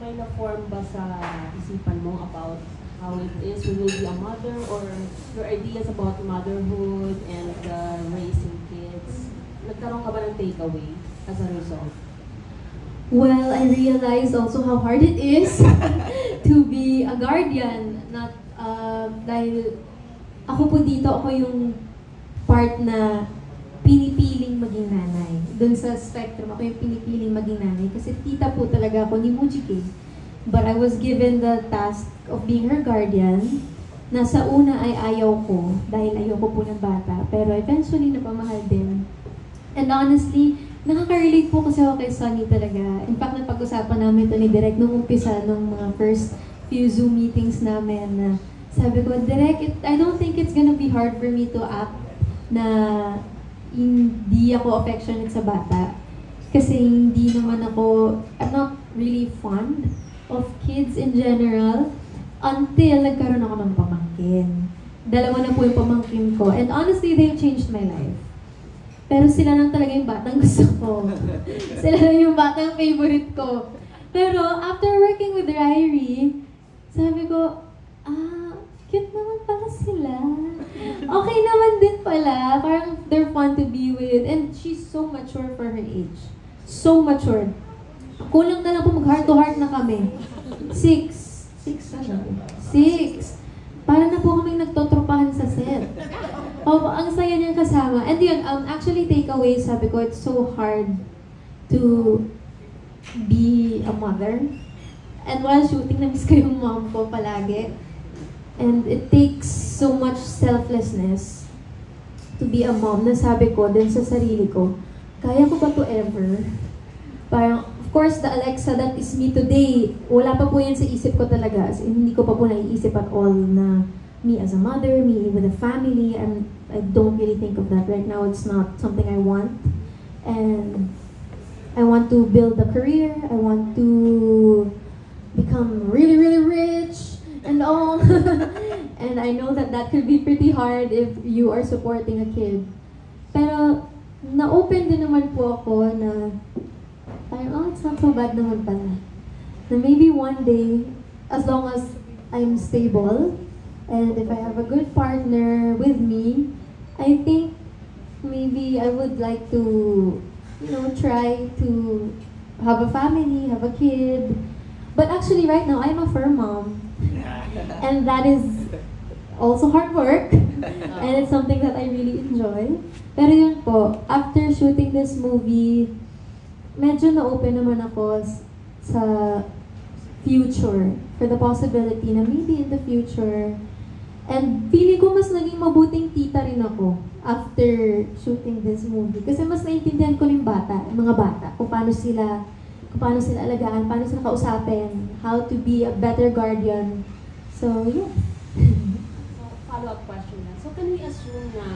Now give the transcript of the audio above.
may na-form ba sa isipan mo about how it is when you'll be a mother, or your ideas about motherhood and raising kids? Nagkaroon ka ba ng takeaway as a result? Well, I realized also how hard it is to be a guardian. Not dahil ako po dito, ako yung part na pinipiling maging nanay. Doon sa spectrum, ako yung pinipiling maging nanay. Kasi tita po talaga ako ni Mujike. But I was given the task of being her guardian. Nasa una ay ayaw ko, dahil ayoko po ng bata. Pero eventually, napamahal din. And honestly, nakaka-relate po kasi ako kay Sunny talaga. In fact, napag-usapan namin ito ni Direk nung umpisa, nung mga first few Zoom meetings namin. Na sabi ko, Direk, I don't think it's gonna be hard for me to act na hindi ako affectionate sa bata. Kasi hindi naman ako, I'm not really fond of kids in general until nagkaroon ako ng pamangkin. Dalawa na po yung pamangkin ko. And honestly, they changed my life. Pero sila lang talaga yung batang gusto ko. Sila lang yung batang favorite ko. Pero after working with Ryrie, sabi ko, cute naman pala sila. Okay naman din pala. Parang they're fun to be with. And she's so mature for her age. So mature. Kulang na lang po mag-heart to heart na kami. 6. 6 na. 6. Para na po kaming nagtotropahan sa set. Ang saya niyang kasama. And yun, actually takeaway, sabi ko, it's so hard to be a mother. And while shooting, na-miss ko yung mom ko palagi. And it takes so much selflessness to be a mom na sabi ko din sa sarili ko, kaya ko ba to ever? Parang, of course, the Alexa that is me today, wala pa po yan sa isip ko talaga. Hindi ko pa po naiisip at all na me as a mother, me with a family, and I don't really think of that right now. It's not something I want. And I want to build a career. I want to become really, really rich and all. And I know that that could be pretty hard if you are supporting a kid. Pero na-open din naman po ako na parang, it's not so bad naman pala. Na maybe one day, as long as I'm stable, and if I have a good partner with me, I think maybe I would like to, try to have a family, have a kid. But actually right now, I'm a fur mom. And that is also hard work. And it's something that I really enjoy. Pero yun po, after shooting this movie, medyo na-open naman ako sa future. For the possibility na maybe in the future. And feeling ko mas naging mabuting tita rin ako after shooting this movie. Kasi mas naintindihan ko yung mga bata, kung paano sila alagaan, paano sila kausapin, how to be a better guardian. So, yeah. So, follow-up question na. So, can we assume na